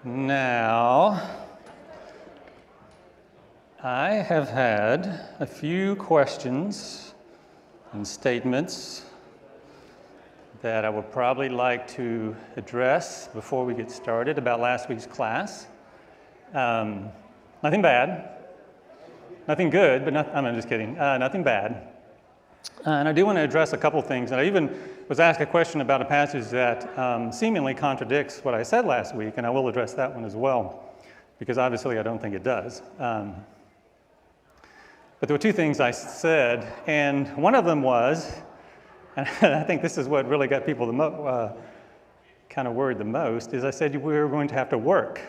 Now, I have had a few questions and statements that I would probably like to address before we get started about last week's class. Nothing bad, nothing good, but I'm just kidding, nothing bad. And I do want to address a couple things. And I even was asked a question about a passage that seemingly contradicts what I said last week, and I will address that one as well, because obviously I don't think it does. But there were two things I said, and one of them was, and I think this is what really got people kind of worried the most, is I said we were going to have to work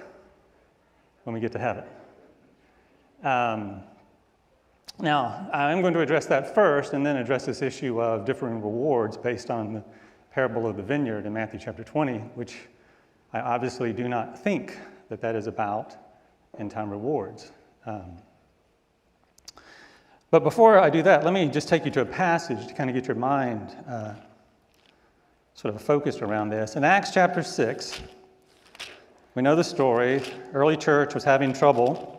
when we get to heaven. Now, I'm going to address that first and then address this issue of differing rewards based on the parable of the vineyard in Matthew chapter 20, which I obviously do not think that that is about end-time rewards. But before I do that, let me just take you to a passage to kind of get your mind sort of focused around this. In Acts chapter 6, we know the story. Early church was having trouble.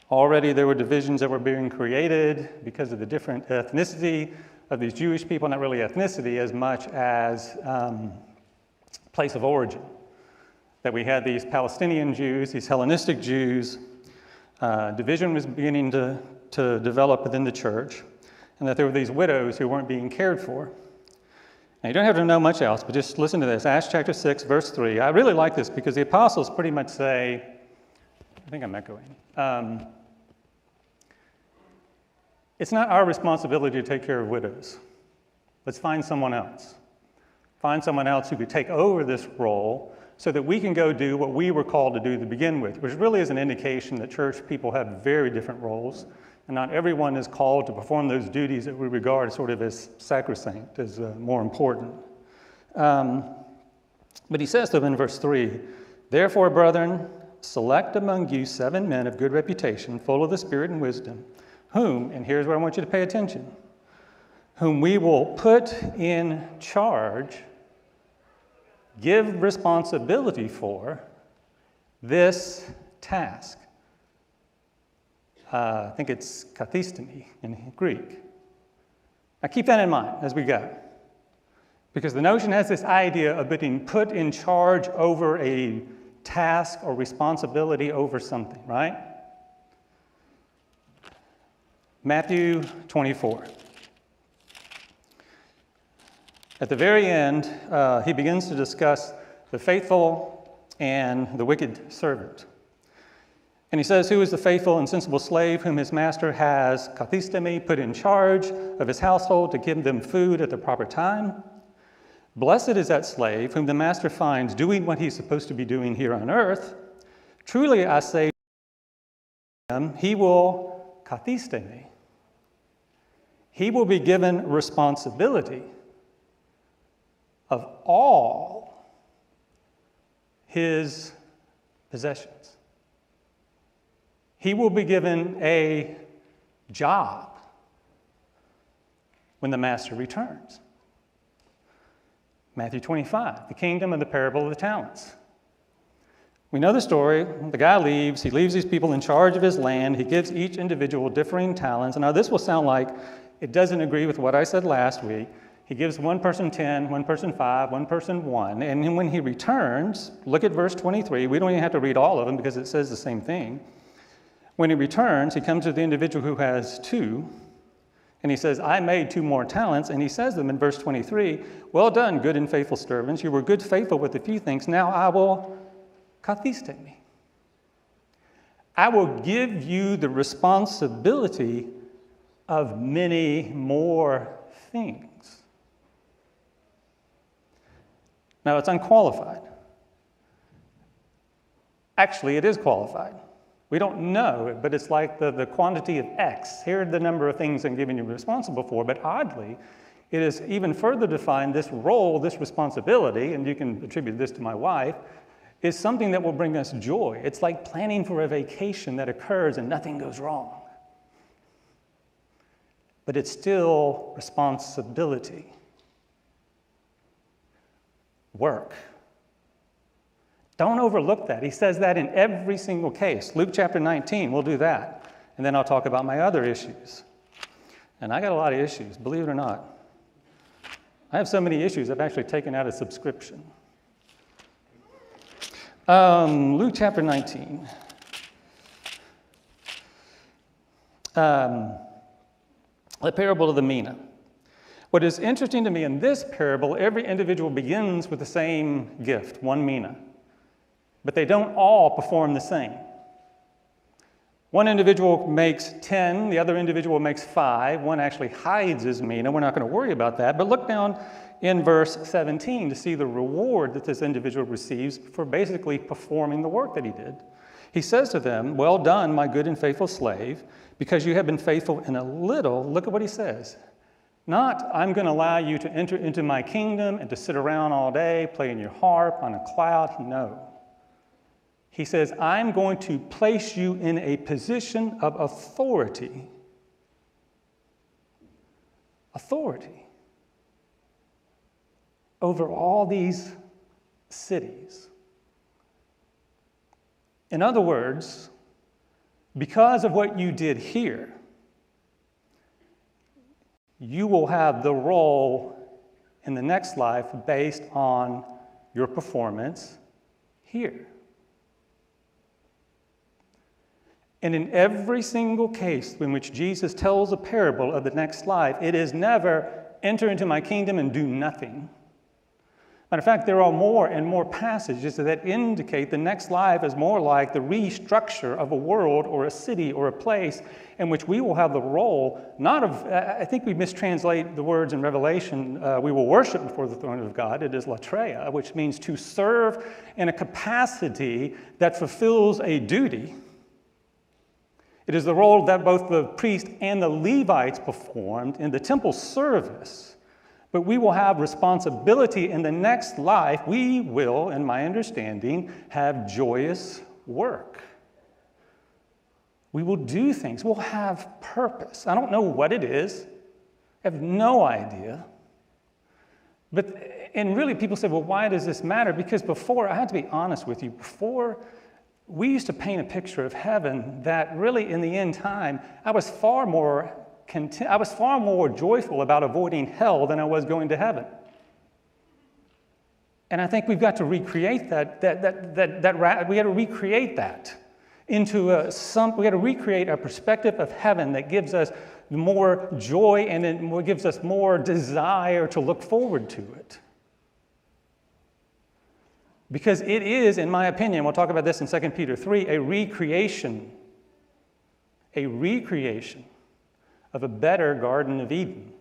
Already there were divisions that were being created because of the different ethnicity of these Jewish people, not really ethnicity as much as place of origin. That we had these Palestinian Jews, these Hellenistic Jews, division was beginning to develop within the church, and that there were these widows who weren't being cared for. Now you don't have to know much else, but just listen to this. Acts chapter 6, verse 3. I really like this because the apostles pretty much say, I think I'm echoing. It's not our responsibility to take care of widows. Let's find someone else. Find someone else who could take over this role so that we can go do what we were called to do to begin with, which really is an indication that church people have very different roles, and not everyone is called to perform those duties that we regard sort of as sacrosanct, as more important. But he says to them in verse 3, "Therefore, brethren, select among you 7 men of good reputation, full of the Spirit and wisdom, whom," and here's where I want you to pay attention, "whom we will put in charge, give responsibility for this task." I think it's kathistemi in Greek. Now keep that in mind as we go, because the notion has this idea of being put in charge over a task or responsibility over something, right? Matthew 24. At the very end, he begins to discuss the faithful and the wicked servant. And he says, "Who is the faithful and sensible slave whom his master has kathistemi, put in charge of his household to give them food at the proper time? Blessed is that slave whom the master finds doing what he's supposed to be doing here on earth. Truly I say to him, he will kathistemi." He will be given responsibility of all his possessions. He will be given a job when the master returns. Matthew 25, the kingdom of the parable of the talents. We know the story. The guy leaves. He leaves these people in charge of his land. He gives each individual differing talents. And now this will sound like it doesn't agree with what I said last week. He gives one person 10, one person 5, one person 1. And then when he returns, look at verse 23. We don't even have to read all of them because it says the same thing. When he returns, he comes to the individual who has 2. And he says, "I made 2 more talents." And he says to them in verse 23, "Well done, good and faithful servants. You were good, faithful with a few things. Now I will kathistemi. I will give you the responsibility of many more things." Now it's unqualified. Actually, it is qualified. We don't know, but it's like the quantity of X. Here are the number of things I'm giving you responsible for, but oddly, it is even further defined, this role, this responsibility, and you can attribute this to my wife, is something that will bring us joy. It's like planning for a vacation that occurs and nothing goes wrong. But it's still responsibility. Work. Don't overlook that. He says that in every single case. Luke chapter 19, we'll do that. And then I'll talk about my other issues. And I got a lot of issues, believe it or not. I have so many issues, I've actually taken out a subscription. Luke chapter 19. The parable of the mina. What is interesting to me in this parable, every individual begins with the same gift, one mina. But they don't all perform the same. One individual makes 10, the other individual makes 5. One actually hides his mina. We're not going to worry about that. But look down in verse 17 to see the reward that this individual receives for basically performing the work that he did. He says to them, "Well done, my good and faithful slave, because you have been faithful in a little." Look at what he says. Not, "I'm going to allow you to enter into my kingdom and to sit around all day, playing your harp on a cloud." No. He says, "I'm going to place you in a position of authority." Authority over all these cities. In other words, because of what you did here, you will have the role in the next life based on your performance here. And in every single case in which Jesus tells a parable of the next life, it is never enter into my kingdom and do nothing. Matter of fact, there are more and more passages that indicate the next life is more like the restructure of a world or a city or a place in which we will have the role, not of, I think we mistranslate the words in Revelation, we will worship before the throne of God. It is latreia, which means to serve in a capacity that fulfills a duty. It is the role that both the priest and the Levites performed in the temple service. But we will have responsibility in the next life. We will, in my understanding, have joyous work. We will do things. We'll have purpose. I don't know what it is. I have no idea. And really people say, well, why does this matter? Because before, I have to be honest with you, before we used to paint a picture of heaven that really in the end time, I was far more joyful about avoiding hell than I was going to heaven. And I think we've got to recreate that. We got to recreate that into we got to recreate a perspective of heaven that gives us more joy and it gives us more desire to look forward to it. Because it is, in my opinion, we'll talk about this in 2 Peter 3, a recreation of a better Garden of Eden,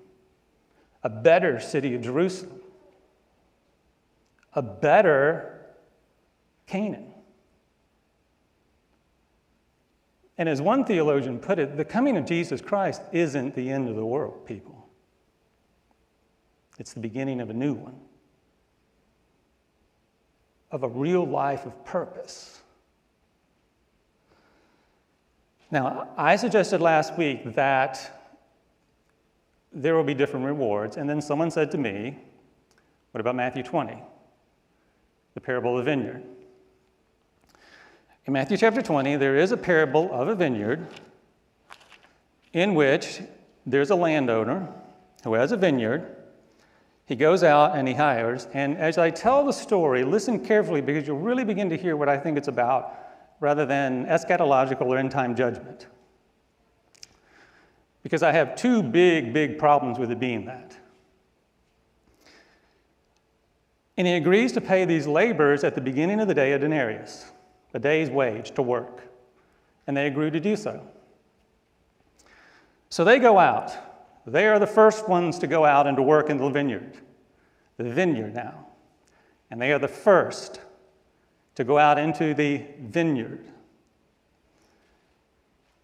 a better city of Jerusalem, a better Canaan. And as one theologian put it, the coming of Jesus Christ isn't the end of the world, people. It's the beginning of a new one, of a real life of purpose. Now, I suggested last week that there will be different rewards, and then someone said to me, what about Matthew 20, the parable of the vineyard? In Matthew chapter 20, there is a parable of a vineyard in which there's a landowner who has a vineyard. He goes out and he hires, and as I tell the story, listen carefully because you'll really begin to hear what I think it's about rather than eschatological or end-time judgment. Because I have two big problems with it being that. And he agrees to pay these laborers at the beginning of the day a denarius, a day's wage to work. And they agree to do so. So they go out. They are the first ones to go out and to work in the vineyard now. And they are the first to go out into the vineyard.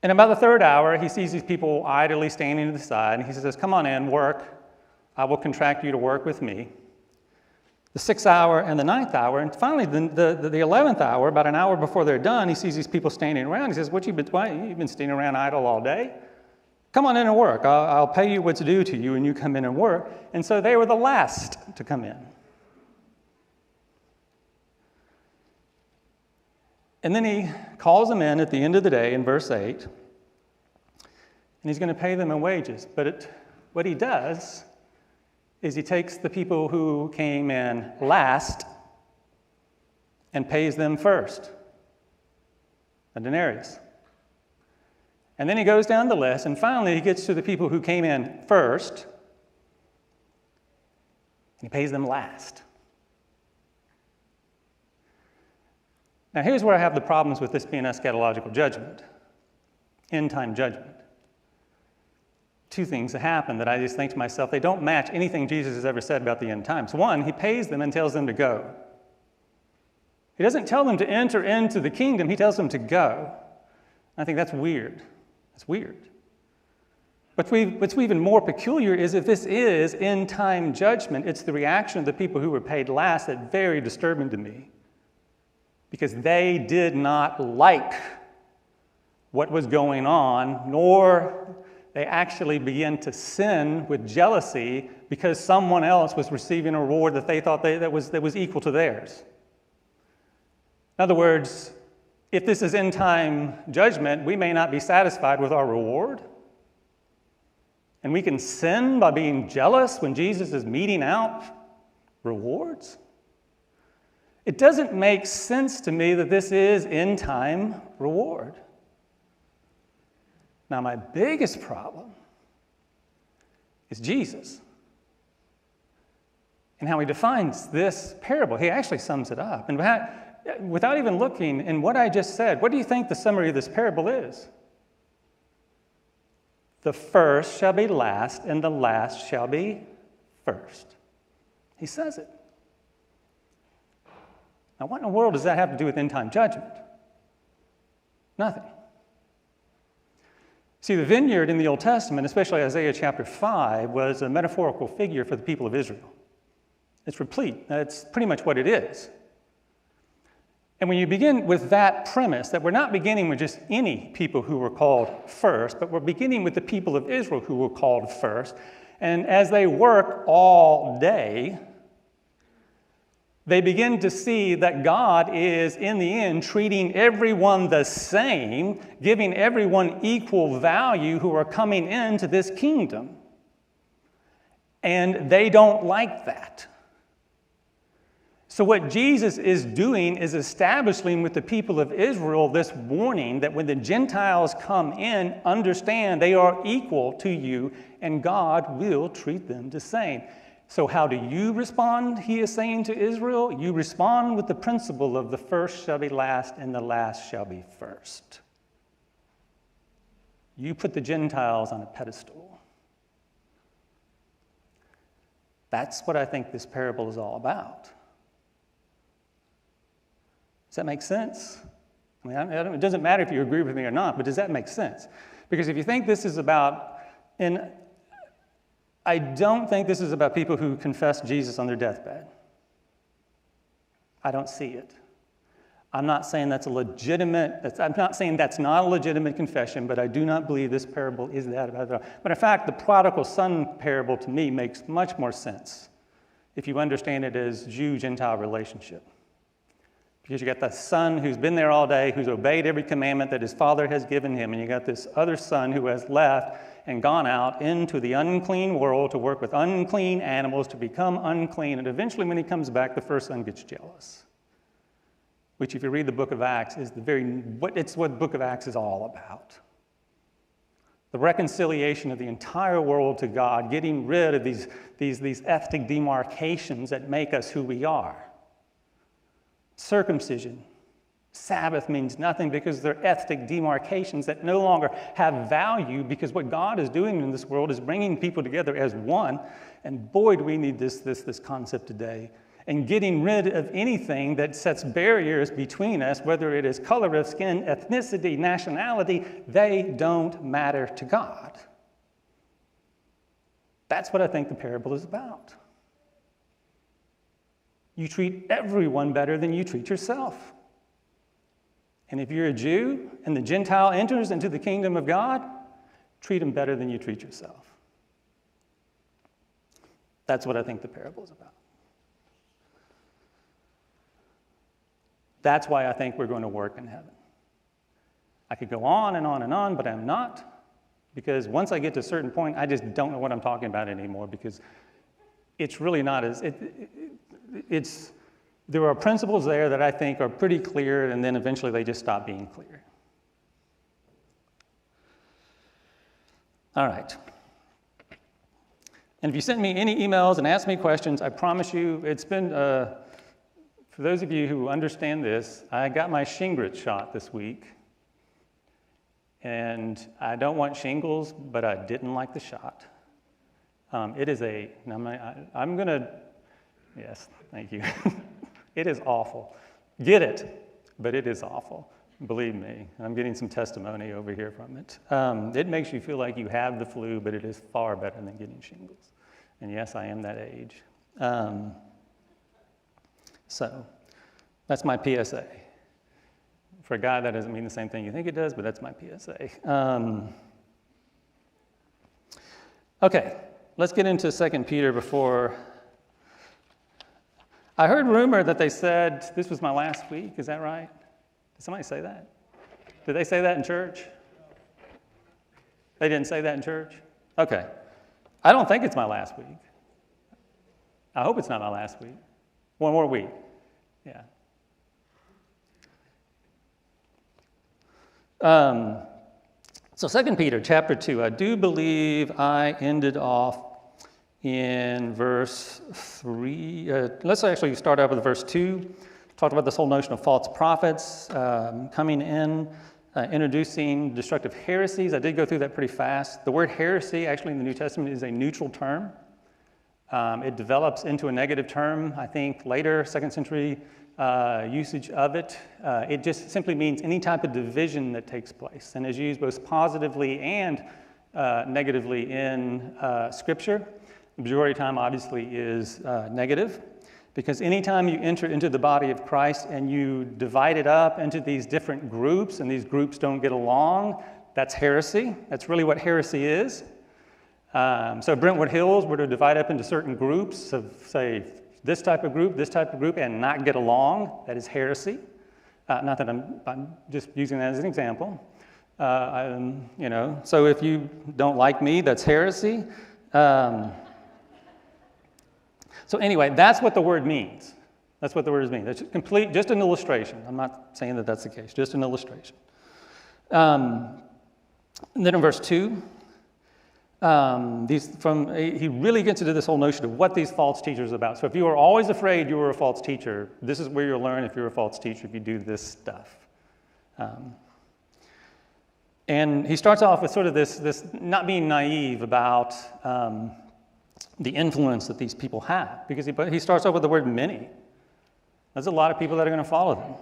And about the third hour, he sees these people idly standing to the side, and he says, come on in, work. I will contract you to work with me. The 6th hour and the 9th hour, and finally the 11th hour, about an hour before they're done, he sees these people standing around. He says, you've been standing around idle all day? Come on in and work. I'll pay you what's due to you, and you come in and work. And so they were the last to come in. And then he calls them in at the end of the day in verse 8, and he's going to pay them in wages. But what he does is he takes the people who came in last and pays them first, a denarius. And then he goes down the list, and finally he gets to the people who came in first, and he pays them last. Now here's where I have the problems with this being eschatological judgment, end-time judgment. Two things that happen that I just think to myself, they don't match anything Jesus has ever said about the end times. One, he pays them and tells them to go. He doesn't tell them to enter into the kingdom, he tells them to go. I think that's weird. It's weird. What's even more peculiar is if this is end-time judgment, it's the reaction of the people who were paid last that's very disturbing to me. Because they did not like what was going on, nor they actually began to sin with jealousy because someone else was receiving a reward that they thought that was equal to theirs. In other words, if this is end-time judgment, we may not be satisfied with our reward. And we can sin by being jealous when Jesus is meting out rewards. It doesn't make sense to me that this is end-time reward. Now, my biggest problem is Jesus and how he defines this parable. He actually sums it up. And without even looking in what I just said, what do you think the summary of this parable is? The first shall be last, and the last shall be first. He says it. Now, what in the world does that have to do with end-time judgment? Nothing. See, the vineyard in the Old Testament, especially Isaiah chapter 5, was a metaphorical figure for the people of Israel. It's replete. That's pretty much what it is. And when you begin with that premise, that we're not beginning with just any people who were called first, but we're beginning with the people of Israel who were called first, and as they work all day, they begin to see that God is, in the end, treating everyone the same, giving everyone equal value who are coming into this kingdom. And they don't like that. So what Jesus is doing is establishing with the people of Israel this warning that when the Gentiles come in, understand they are equal to you, and God will treat them the same. So how do you respond, he is saying to Israel? You respond with the principle of the first shall be last and the last shall be first. You put the Gentiles on a pedestal. That's what I think this parable is all about. Does that make sense? I mean, it doesn't matter if you agree with me or not, but does that make sense? Because if you think this is about, and I don't think this is about people who confess Jesus on their deathbed. I don't see it. I'm not saying that's I'm not saying that's not a legitimate confession, but I do not believe this parable is that about it. But in fact, the prodigal son parable to me makes much more sense if you understand it as Jew-Gentile relationship. Because you got the son who's been there all day, who's obeyed every commandment that his father has given him, and you got this other son who has left and gone out into the unclean world to work with unclean animals to become unclean. And eventually when he comes back, the first son gets jealous. Which, if you read the book of Acts, is it's what the book of Acts is all about. The reconciliation of the entire world to God, getting rid of these ethnic demarcations that make us who we are. Circumcision. Sabbath means nothing because they're ethnic demarcations that no longer have value, because what God is doing in this world is bringing people together as one. And boy, do we need this concept today. And getting rid of anything that sets barriers between us, whether it is color of skin, ethnicity, nationality, they don't matter to God. That's what I think the parable is about. You treat everyone better than you treat yourself. And if you're a Jew and the Gentile enters into the kingdom of God, treat him better than you treat yourself. That's what I think the parable is about. That's why I think we're going to work in heaven. I could go on and on and on, but I'm not, because once I get to a certain point, I just don't know what I'm talking about anymore, because it's really not as, there are principles there that I think are pretty clear, and then eventually they just stop being clear. All right. And if you send me any emails and ask me questions, I promise you, it's been, for those of you who understand this, I got my Shingrix shot this week. And I don't want shingles, but I didn't like the shot. It is I'm going to, yes, thank you. It is awful. Get it, but it is awful. Believe me, I'm getting some testimony over here from it. It makes you feel like you have the flu, but it is far better than getting shingles. And yes, I am that age. So that's my PSA. For a guy, that doesn't mean the same thing you think it does, but that's my PSA. Okay, let's get into 2 Peter before. I heard rumor that they said this was my last week. Is that right? Did somebody say that? Did they say that in church? They didn't say that in church? Okay. I don't think it's my last week. I hope it's not my last week. One more week. Yeah. So 2 Peter chapter 2, I do believe I ended off in verse 3. Let's actually start out with verse 2. Talked about this whole notion of false prophets coming in, introducing destructive heresies. I did go through that pretty fast. The word heresy actually in the New Testament is a neutral term. It develops into a negative term, I think, later, 2nd century usage of it. It just simply means any type of division that takes place and is used both positively and negatively in Scripture. The majority of the time, obviously, is negative, because anytime you enter into the body of Christ and you divide it up into these different groups and these groups don't get along, that's heresy. That's really what heresy is. So Brentwood Hills were to divide up into certain groups of, say, this type of group, and not get along. That is heresy. Not that I'm just using that as an example. So if you don't like me, that's heresy. So anyway, that's what the word means. That's what the word means. It's just an illustration. I'm not saying that that's the case, just an illustration. And then in verse 2, he really gets into this whole notion of what these false teachers are about. So if you are always afraid you were a false teacher, this is where you'll learn if you're a false teacher, if you do this stuff. And he starts off with sort of this not being naive about the influence that these people have, because he starts off with the word many. There's a lot of people that are going to follow them.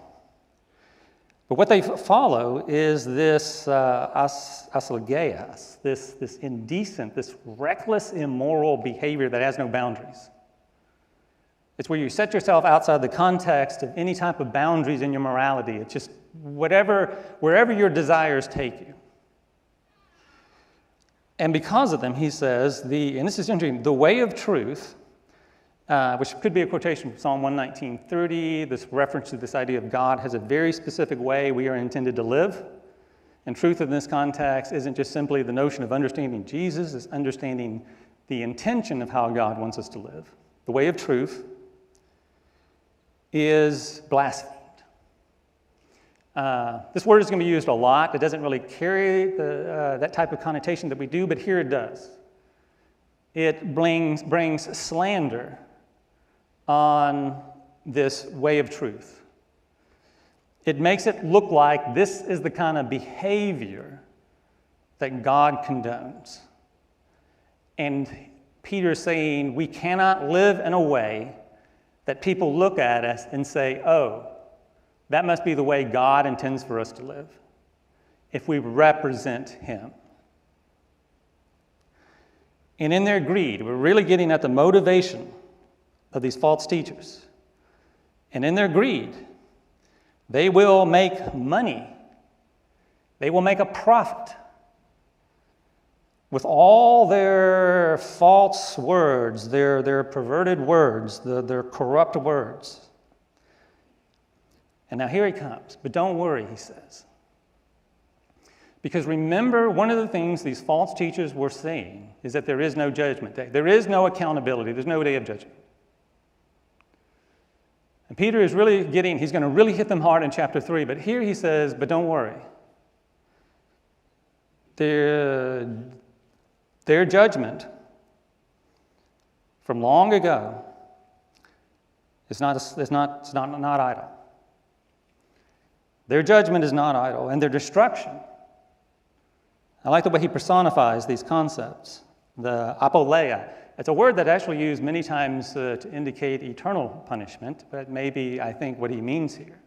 But what they follow is this asilgeas, this indecent, this reckless, immoral behavior that has no boundaries. It's where you set yourself outside the context of any type of boundaries in your morality. It's just wherever your desires take you. And because of them, he says, and this is interesting, the way of truth, which could be a quotation from Psalm 119:30, this reference to this idea of God has a very specific way we are intended to live. And truth in this context isn't just simply the notion of understanding Jesus, it's understanding the intention of how God wants us to live. The way of truth is blasphemed. This word is going to be used a lot. It doesn't really carry that type of connotation that we do, but here it does. It brings slander on this way of truth. It makes it look like this is the kind of behavior that God condones. And Peter's saying we cannot live in a way that people look at us and say, oh, that must be the way God intends for us to live, if we represent Him. And in their greed, we're really getting at the motivation of these false teachers. And in their greed, they will make money. They will make a profit with all their false words, their perverted words, their corrupt words. And now here he comes. But don't worry, he says. Because remember, one of the things these false teachers were saying is that there is no judgment day. There is no accountability. There's no day of judgment. And Peter is really he's going to really hit them hard in chapter 3. But here he says, but don't worry. Their judgment from long ago is not idle. Their judgment is not idle, and their destruction. I like the way he personifies these concepts. The apoleia. It's a word that actually used many times to indicate eternal punishment, but maybe I think what he means here.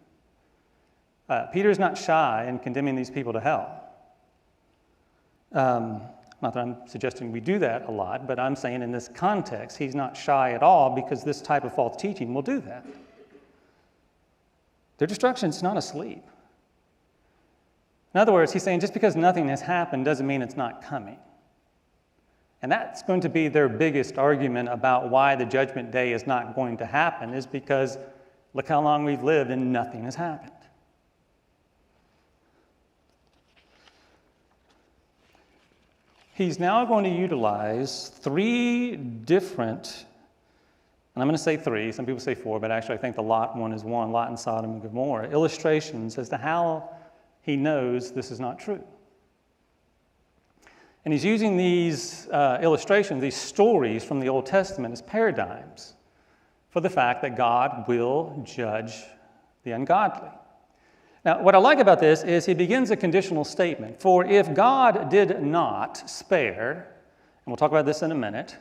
Peter's not shy in condemning these people to hell. Not that I'm suggesting we do that a lot, but I'm saying in this context, he's not shy at all because this type of false teaching will do that. Their destruction is not asleep. In other words, he's saying just because nothing has happened doesn't mean it's not coming. And that's going to be their biggest argument about why the judgment day is not going to happen, is because look how long we've lived and nothing has happened. He's now going to utilize 3 different, and I'm going to say 3, some people say 4, but actually I think the Lot one is 1, Lot and Sodom and Gomorrah, illustrations as to how he knows this is not true. And he's using these illustrations, these stories from the Old Testament as paradigms for the fact that God will judge the ungodly. Now, what I like about this is he begins a conditional statement. For if God did not spare, and we'll talk about this in a minute,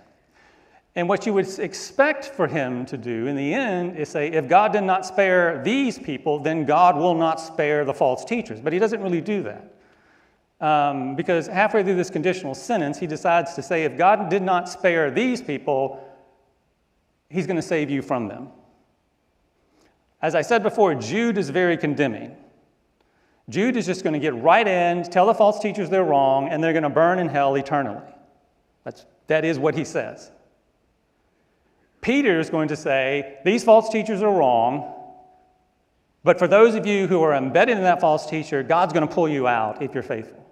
and what you would expect for him to do in the end is say, if God did not spare these people, then God will not spare the false teachers. But he doesn't really do that. Because halfway through this conditional sentence, he decides to say, if God did not spare these people, he's going to save you from them. As I said before, Jude is very condemning. Jude is just going to get right in, tell the false teachers they're wrong, and they're going to burn in hell eternally. That is what he says. Peter is going to say, these false teachers are wrong, but for those of you who are embedded in that false teacher, God's going to pull you out if you're faithful.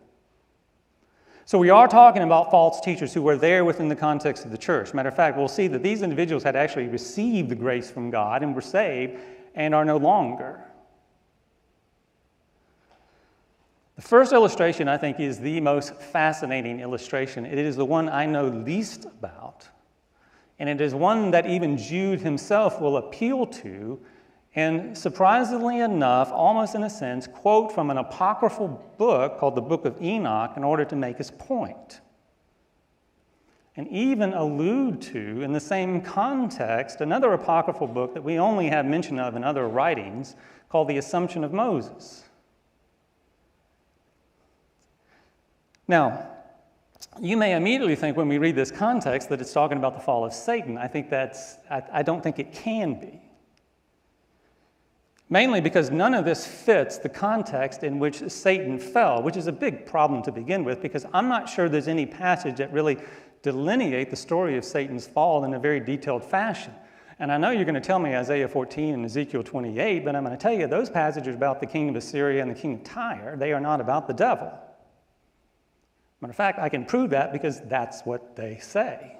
So we are talking about false teachers who were there within the context of the church. Matter of fact, we'll see that these individuals had actually received the grace from God and were saved and are no longer. The first illustration, I think, is the most fascinating illustration. It is the one I know least about, and it is one that even Jude himself will appeal to, and surprisingly enough, almost in a sense, quote from an apocryphal book called the Book of Enoch in order to make his point. And even allude to, in the same context, another apocryphal book that we only have mention of in other writings called The Assumption of Moses. Now, you may immediately think when we read this context that it's talking about the fall of Satan. I don't think it can be. Mainly because none of this fits the context in which Satan fell, which is a big problem to begin with, because I'm not sure there's any passage that really delineate the story of Satan's fall in a very detailed fashion. And I know you're going to tell me Isaiah 14 and Ezekiel 28, but I'm going to tell you those passages about the king of Assyria and the king of Tyre, they are not about the devil. Matter of fact, I can prove that because that's what they say.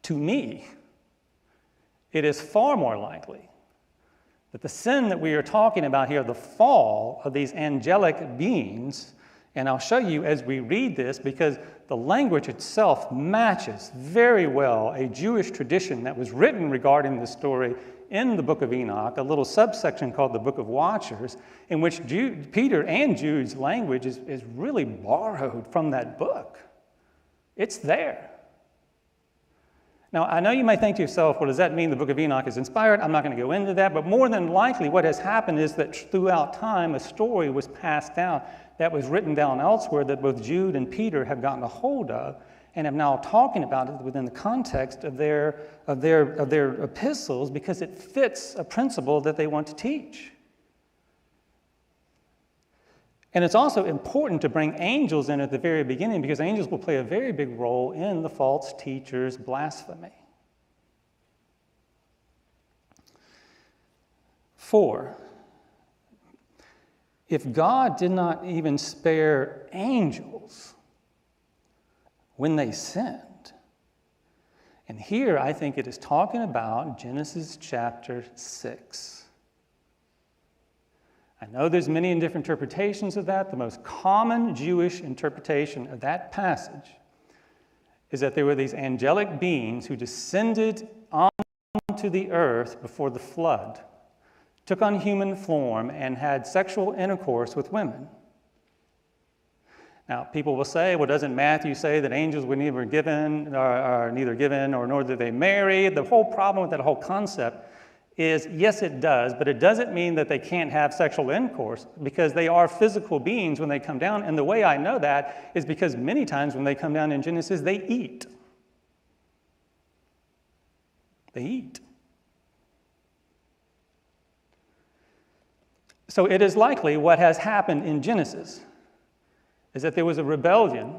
To me, it is far more likely that the sin that we are talking about here, the fall of these angelic beings, and I'll show you as we read this because the language itself matches very well a Jewish tradition that was written regarding this story in the book of Enoch, a little subsection called the Book of Watchers, in which Peter and Jude's language is really borrowed from that book. It's there. Now, I know you may think to yourself, well, does that mean the book of Enoch is inspired? I'm not going to go into that, but more than likely what has happened is that throughout time a story was passed down that was written down elsewhere that both Jude and Peter have gotten a hold of and have now talking about it within the context of their epistles because it fits a principle that they want to teach. And it's also important to bring angels in at the very beginning because angels will play a very big role in the false teacher's blasphemy. 4. If God did not even spare angels when they sinned, and here I think it is talking about Genesis chapter 6. I know there's many different interpretations of that. The most common Jewish interpretation of that passage is that there were these angelic beings who descended onto the earth before the flood, took on human form, and had sexual intercourse with women. Now, people will say, well, doesn't Matthew say that angels were neither given nor did they marry? The whole problem with that whole concept is, yes, it does, but it doesn't mean that they can't have sexual intercourse, because they are physical beings when they come down. And the way I know that is because many times when they come down in Genesis, they eat. They eat. So it is likely what has happened in Genesis is that there was a rebellion,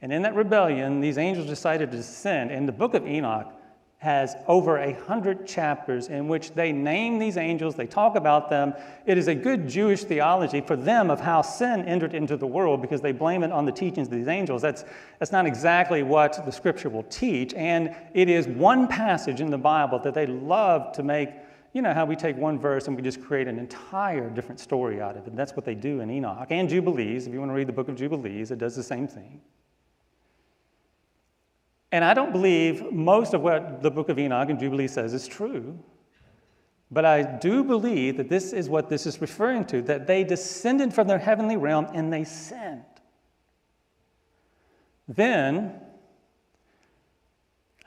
and in that rebellion, these angels decided to descend. And the book of Enoch has over 100 chapters in which they name these angels, they talk about them. It is a good Jewish theology for them of how sin entered into the world, because they blame it on the teachings of these angels. That's not exactly what the scripture will teach, and it is one passage in the Bible that they love to make, you know how we take one verse and we just create an entire different story out of it. That's what they do in Enoch and Jubilees. If you want to read the book of Jubilees, it does the same thing. And I don't believe most of what the book of Enoch and Jubilee says is true, but I do believe that this is what this is referring to, that they descended from their heavenly realm and they sinned. Then,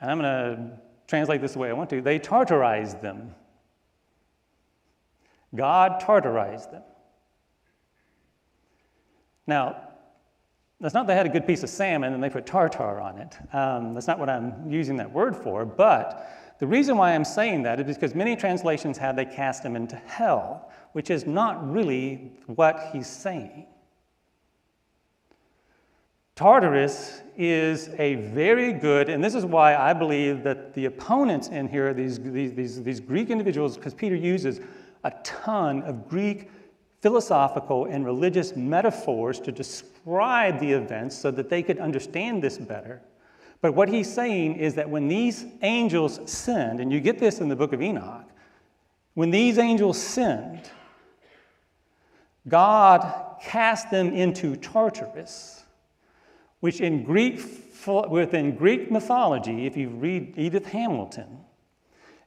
and I'm going to translate this the way I want to, they tartarized them. God tartarized them. Now, that's not they had a good piece of salmon and they put tartar on it. That's not what I'm using that word for. But the reason why I'm saying that is because many translations have they cast him into hell, which is not really what he's saying. Tartarus is a very good, and this is why I believe that the opponents in here, these Greek individuals, because Peter uses a ton of Greek philosophical and religious metaphors to describe the events so that they could understand this better. But what he's saying is that when these angels sinned, and you get this in the book of Enoch, when these angels sinned, God cast them into Tartarus, which within Greek mythology, if you read Edith Hamilton,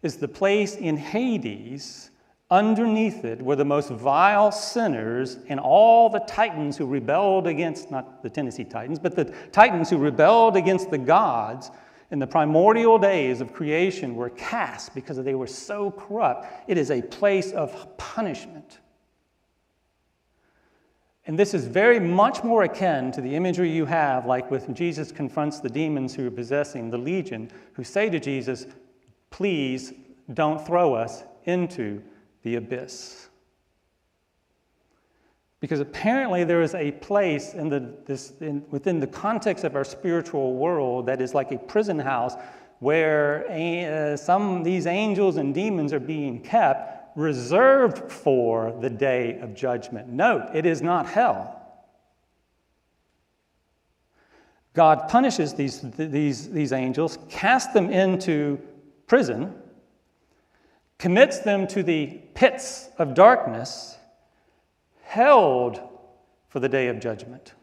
is the place in Hades. Underneath it were the most vile sinners and all the titans who rebelled against, not the Tennessee Titans, but the titans who rebelled against the gods in the primordial days of creation were cast because they were so corrupt. It is a place of punishment. And this is very much more akin to the imagery you have, like when Jesus confronts the demons who are possessing the legion, who say to Jesus, please don't throw us into the abyss. Because apparently there is a place within the context of our spiritual world that is like a prison house where these angels and demons are being kept, reserved for the day of judgment. Note, it is not hell. God punishes these angels, casts them into prison, commits them to the pits of darkness, held for the day of judgment.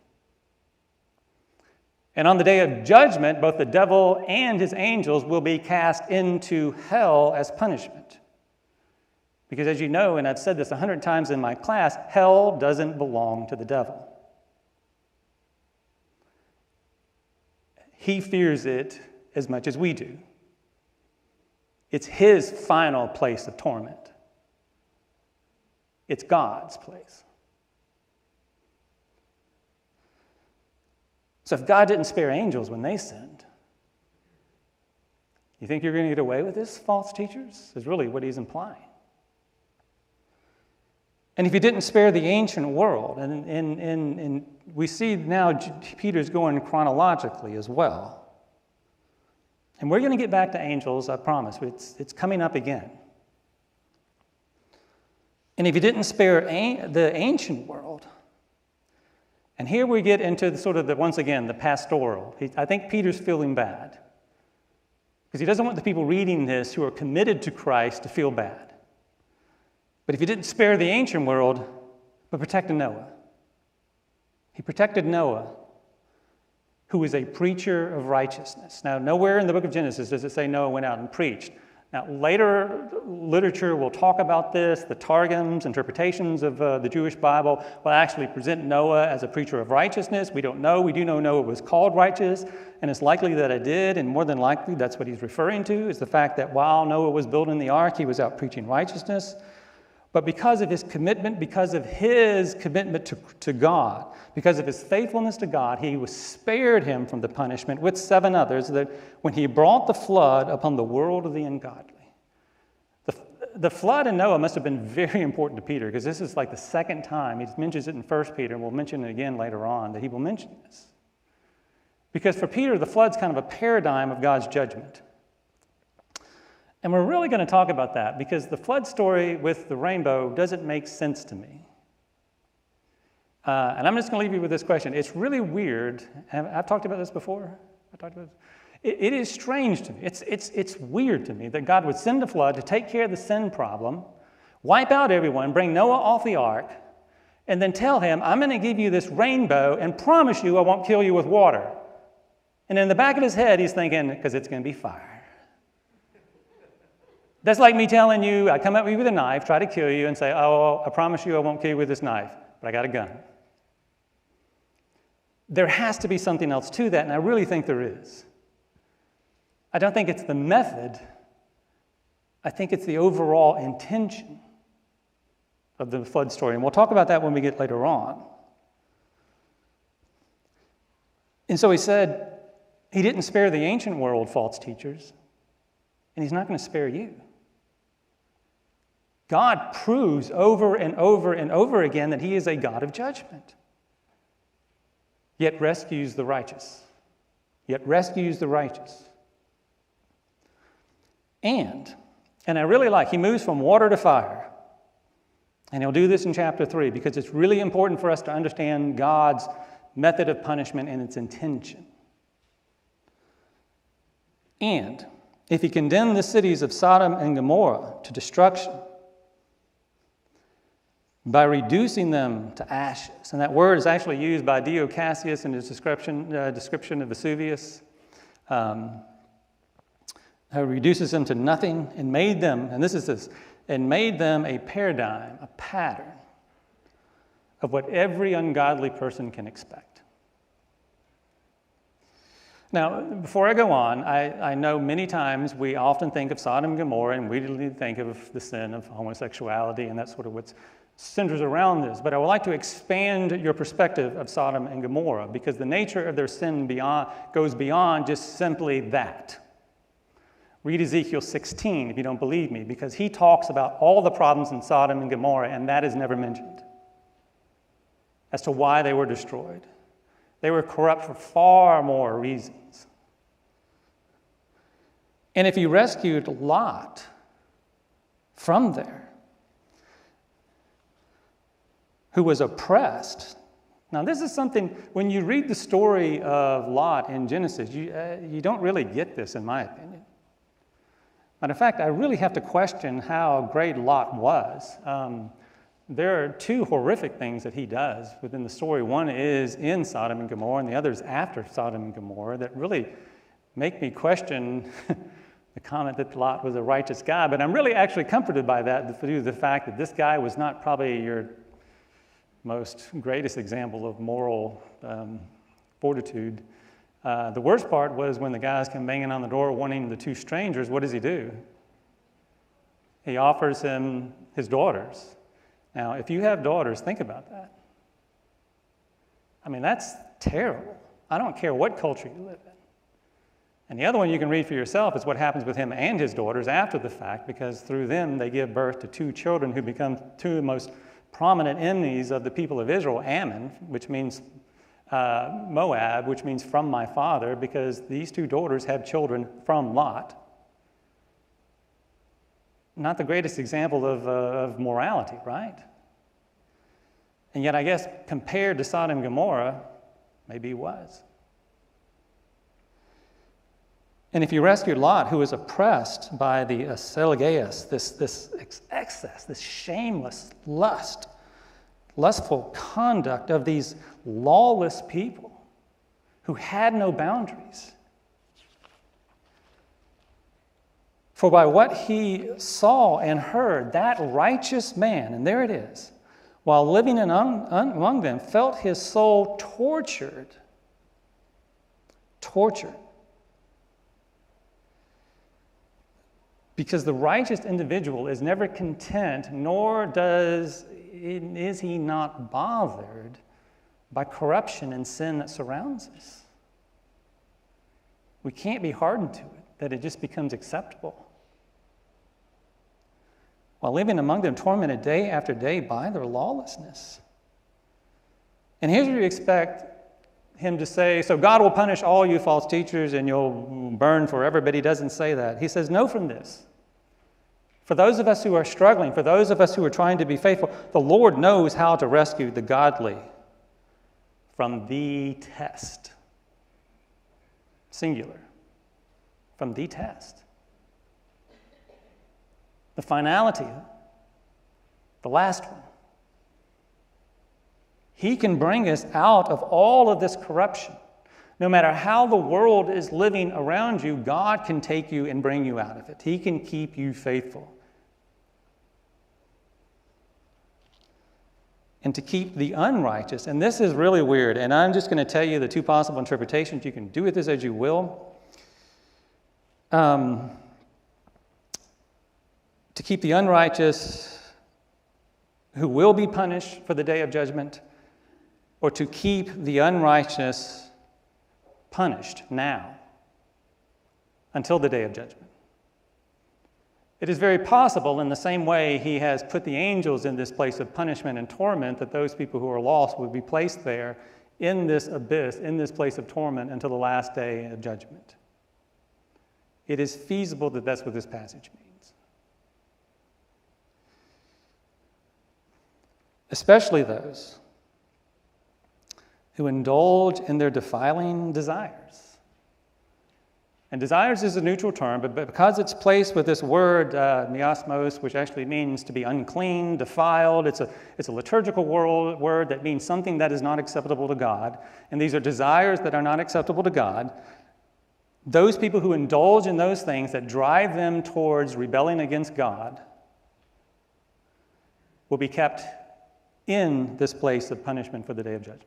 And on the day of judgment, both the devil and his angels will be cast into hell as punishment. Because as you know, and I've said this 100 times in my class, hell doesn't belong to the devil. He fears it as much as we do. It's his final place of torment. It's God's place. So if God didn't spare angels when they sinned, you think you're going to get away with this, false teachers? Is really what he's implying. And if he didn't spare the ancient world, and we see now Peter's going chronologically as well. And we're going to get back to angels, I promise. It's coming up again. And if he didn't spare the ancient world, and here we get into once again, the pastoral. I think Peter's feeling bad because he doesn't want the people reading this who are committed to Christ to feel bad. But if he didn't spare the ancient world, but protected Noah. He protected Noah, who was a preacher of righteousness. Now, nowhere in the book of Genesis does it say Noah went out and preached. Now, later literature will talk about this. The Targums, interpretations of the Jewish Bible, will actually present Noah as a preacher of righteousness. We don't know. We do know Noah was called righteous, and it's likely that it did, and more than likely that's what he's referring to, is the fact that while Noah was building the ark, he was out preaching righteousness. But because of his commitment to God, because of his faithfulness to God, he was spared him from the punishment with 7 others that when he brought the flood upon the world of the ungodly. The flood in Noah must have been very important to Peter, because this is like the second time he mentions it in 1 Peter, and we'll mention it again later on, that he will mention this. Because for Peter, the flood's kind of a paradigm of God's judgment. And we're really going to talk about that because the flood story with the rainbow doesn't make sense to me. And I'm just going to leave you with this question. It's really weird. I've talked about this before. It is strange to me. It's weird to me that God would send a flood to take care of the sin problem, wipe out everyone, bring Noah off the ark, and then tell him, I'm going to give you this rainbow and promise you I won't kill you with water. And in the back of his head, he's thinking, because it's going to be fire. That's like me telling you, I come at you with a knife, try to kill you, and say, oh, I promise you I won't kill you with this knife, but I got a gun. There has to be something else to that, and I really think there is. I don't think it's the method. I think it's the overall intention of the flood story, and we'll talk about that when we get later on. And so he said, he didn't spare the ancient world, false teachers, and he's not going to spare you. God proves over and over and over again that he is a God of judgment, yet rescues the righteous. And I really like, he moves from water to fire. And he'll do this in chapter 3 because it's really important for us to understand God's method of punishment and its intention. And if he condemned the cities of Sodom and Gomorrah to destruction by reducing them to ashes, and that word is actually used by Dio Cassius in his description of Vesuvius, how he reduces them to nothing and made them, and made them a paradigm, a pattern of what every ungodly person can expect. Now, before I go on, I know many times we often think of Sodom and Gomorrah and we immediately think of the sin of homosexuality, and that's sort of what centers around this. But I would like to expand your perspective of Sodom and Gomorrah because the nature of their sin goes beyond just simply that. Read Ezekiel 16 if you don't believe me, because he talks about all the problems in Sodom and Gomorrah, and that is never mentioned as to why they were destroyed. They were corrupt for far more reasons. And if he rescued Lot from there, who was oppressed. Now, this is something, when you read the story of Lot in Genesis, you don't really get this, in my opinion. Matter of fact, I really have to question how great Lot was. There are 2 horrific things that he does within the story. One is in Sodom and Gomorrah, and the other is after Sodom and Gomorrah, that really make me question the comment that Lot was a righteous guy. But I'm really actually comforted by that due to the fact that this guy was not probably your most greatest example of moral fortitude. The worst part was when the guys come banging on the door wanting the 2 strangers, what does he do? He offers him his daughters. Now, if you have daughters, think about that. I mean, that's terrible. I don't care what culture you live in. And the other one you can read for yourself is what happens with him and his daughters after the fact, because through them they give birth to 2 children who become 2 of the most prominent enemies of the people of Israel, Ammon, which means Moab, which means from my father, because these 2 daughters have children from Lot. not the greatest example of morality, right? And yet, I guess, compared to Sodom and Gomorrah, maybe he was. And if you rescued Lot, who was oppressed by the Aselegeus, this excess, this shameless lustful conduct of these lawless people who had no boundaries, for by what he saw and heard, that righteous man, and there it is, while living among them, felt his soul tortured. Because the righteous individual is never content, nor is he not bothered by corruption and sin that surrounds us. We can't be hardened to it, that it just becomes acceptable. While living among them, tormented day after day by their lawlessness. And here's what you expect him to say, so God will punish all you false teachers and you'll burn forever, but he doesn't say that. He says, know from this. For those of us who are struggling, for those of us who are trying to be faithful, the Lord knows how to rescue the godly from the test. Singular. From the test. The finality, the last one. He can bring us out of all of this corruption. No matter how the world is living around you, God can take you and bring you out of it. He can keep you faithful. And to keep the unrighteous, and this is really weird, and I'm just going to tell you the two possible interpretations. You can do with this as you will. To keep the unrighteous who will be punished for the day of judgment, or to keep the unrighteous punished now until the day of judgment. It is very possible, in the same way he has put the angels in this place of punishment and torment, that those people who are lost would be placed there in this abyss, in this place of torment until the last day of judgment. It is feasible that that's what this passage means. Especially those who indulge in their defiling desires. And desires is a neutral term, but because it's placed with this word, miasmos, which actually means to be unclean, defiled, it's a liturgical word that means something that is not acceptable to God. And these are desires that are not acceptable to God. Those people who indulge in those things that drive them towards rebelling against God will be kept in this place of punishment for the day of judgment.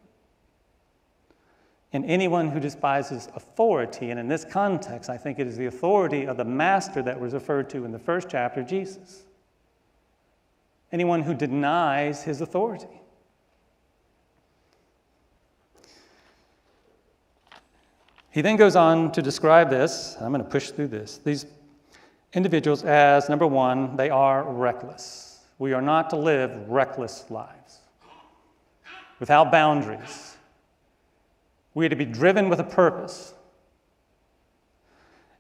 And anyone who despises authority, and in this context, I think it is the authority of the master that was referred to in the first chapter, Jesus. Anyone who denies his authority. He then goes on to describe this. I'm going to push through this. These individuals as, number one, they are reckless. We are not to live reckless lives, without boundaries. We are to be driven with a purpose.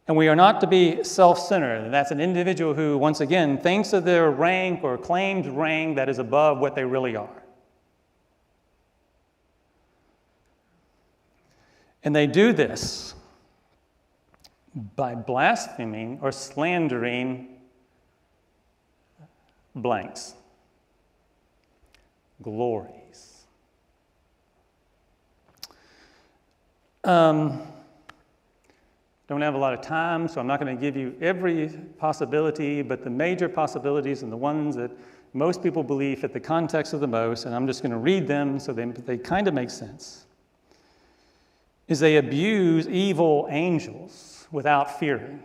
And we are not to be self-centered. And that's an individual who, once again, thinks of their rank or claims rank that is above what they really are. And they do this by blaspheming or slandering blanks, glories. Don't have a lot of time, so I'm not going to give you every possibility, but the major possibilities and the ones that most people believe fit the context of the most, and I'm just going to read them so they kind of make sense, is they abuse evil angels without fearing.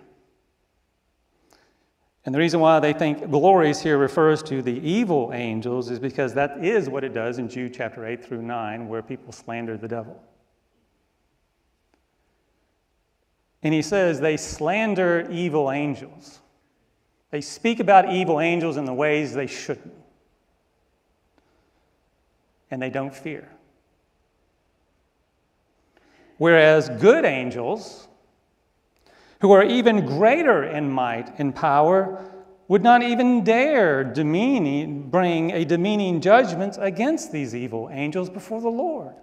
And the reason why they think glories here refers to the evil angels is because that is what it does in Jude chapter 8 through 9, where people slander the devil. And he says they slander evil angels. They speak about evil angels in the ways they shouldn't. And they don't fear. Whereas good angels, who are even greater in might and power, would not even dare bring a demeaning judgment against these evil angels before the Lord.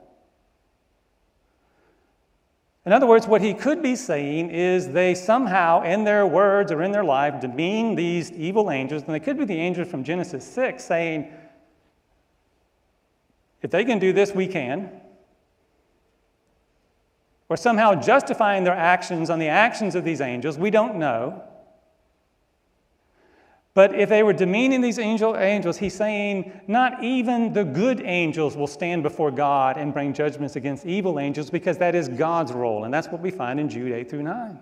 In other words, what he could be saying is they somehow, in their words or in their life, demean these evil angels, and they could be the angels from Genesis 6 saying, if they can do this, we can. Or somehow justifying their actions on the actions of these angels, we don't know. But if they were demeaning these angels, he's saying not even the good angels will stand before God and bring judgments against evil angels, because that is God's role. And that's what we find in Jude 8 through 9.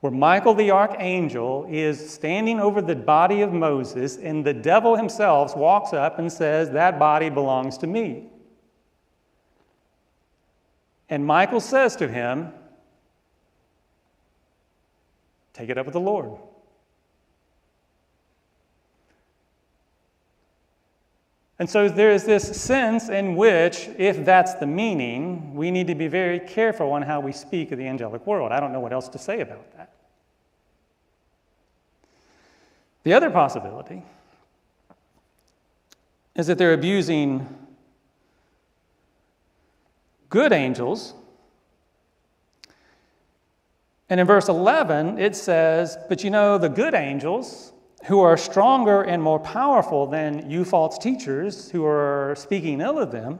Where Michael the archangel is standing over the body of Moses, and the devil himself walks up and says, that body belongs to me. And Michael says to him, take it up with the Lord. And so there is this sense in which, if that's the meaning, we need to be very careful on how we speak of the angelic world. I don't know what else to say about that. The other possibility is that they're abusing good angels. And in verse 11, it says, but you know, the good angels, who are stronger and more powerful than you false teachers who are speaking ill of them,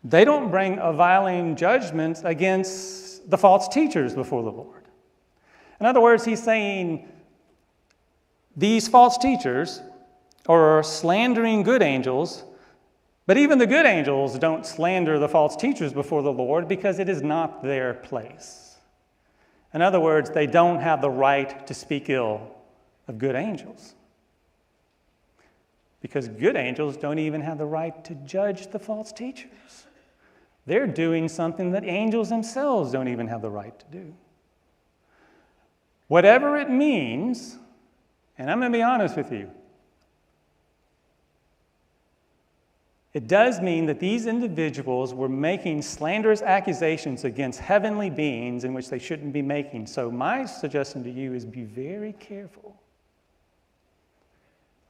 they don't bring a violent judgment against the false teachers before the Lord. In other words, he's saying these false teachers are slandering good angels, but even the good angels don't slander the false teachers before the Lord because it is not their place. In other words, they don't have the right to speak ill of good angels, because good angels don't even have the right to judge the false teachers. They're doing something that angels themselves don't even have the right to do. Whatever it means, and I'm going to be honest with you, it does mean that these individuals were making slanderous accusations against heavenly beings in which they shouldn't be making. So my suggestion to you is be very careful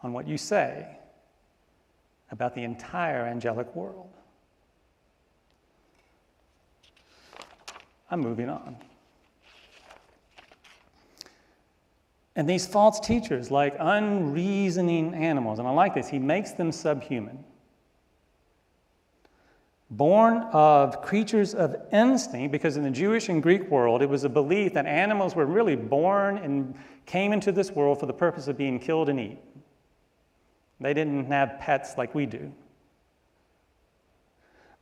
on what you say about the entire angelic world. I'm moving on. And these false teachers, like unreasoning animals, and I like this, he makes them subhuman. Born of creatures of instinct, because in the Jewish and Greek world, it was a belief that animals were really born and came into this world for the purpose of being killed and eaten. They didn't have pets like we do.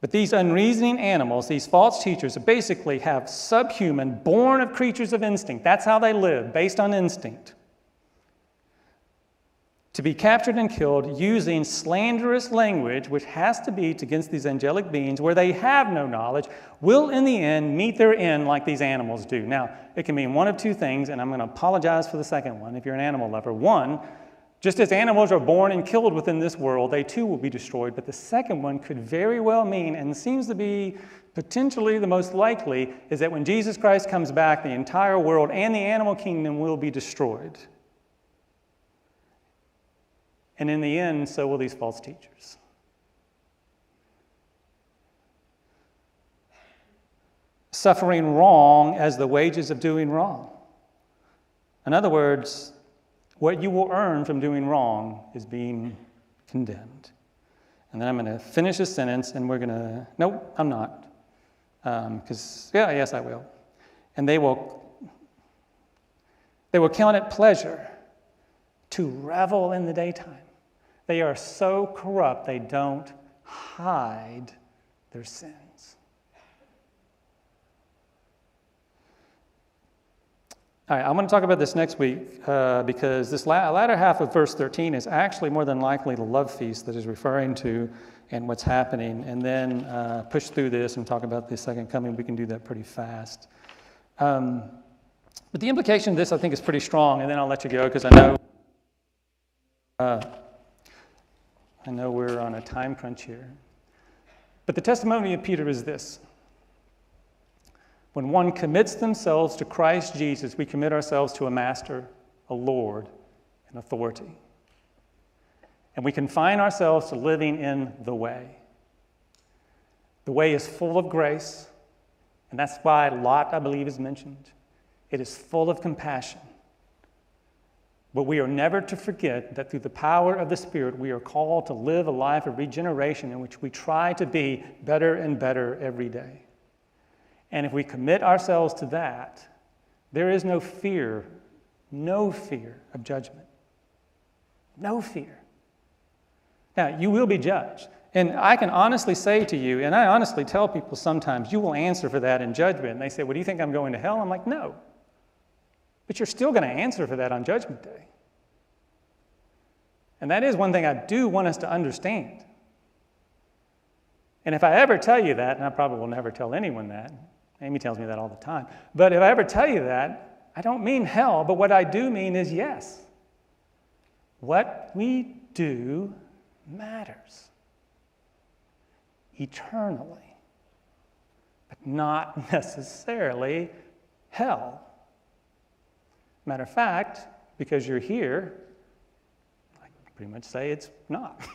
But these unreasoning animals, these false teachers, basically have subhuman, born of creatures of instinct. That's how they live, based on instinct. To be captured and killed using slanderous language, which has to be against these angelic beings, where they have no knowledge, will in the end meet their end like these animals do. Now, it can mean one of two things, and I'm going to apologize for the second one if you're an animal lover. One, just as animals are born and killed within this world, they too will be destroyed. But the second one could very well mean, and seems to be potentially the most likely, is that when Jesus Christ comes back, the entire world and the animal kingdom will be destroyed. And in the end, so will these false teachers. Suffering wrong as the wages of doing wrong. In other words, what you will earn from doing wrong is being condemned. And then I'm going to finish this sentence, and we're going to, nope, I'm not. Yes, I will. And they will count it pleasure to revel in the daytime. They are so corrupt, they don't hide their sins. All right, I'm going to talk about this next week because this latter half of verse 13 is actually more than likely the love feast that is referring to and what's happening. And then push through this and talk about the second coming. We can do that pretty fast. But the implication of this, I think, is pretty strong. And then I'll let you go because I know we're on a time crunch here. But the testimony of Peter is this. When one commits themselves to Christ Jesus, we commit ourselves to a master a Lord and authority. And we confine ourselves to living in the way. The way is full of grace, and that's why Lot, I believe, is mentioned. It is full of compassion. But we are never to forget that through the power of the Spirit, we are called to live a life of regeneration in which we try to be better and better every day. And if we commit ourselves to that, there is no fear of judgment. No fear. Now, you will be judged. And I can honestly say to you, and I honestly tell people sometimes, you will answer for that in judgment. And they say, well, do you think I'm going to hell? I'm like, no. But you're still going to answer for that on Judgment Day. And that is one thing I do want us to understand. And if I ever tell you that, and I probably will never tell anyone that, Amy tells me that all the time, but if I ever tell you that, I don't mean hell, but what I do mean is yes. What we do matters eternally, but not necessarily hell. Matter of fact, because you're here, I can pretty much say it's not.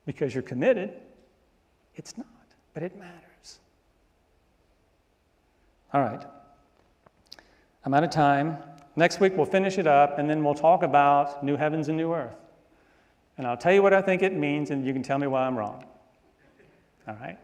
Because you're committed, it's not, but it matters. All right. I'm out of time. Next week we'll finish it up, and then we'll talk about new heavens and new earth. And I'll tell you what I think it means, and you can tell me why I'm wrong. All right?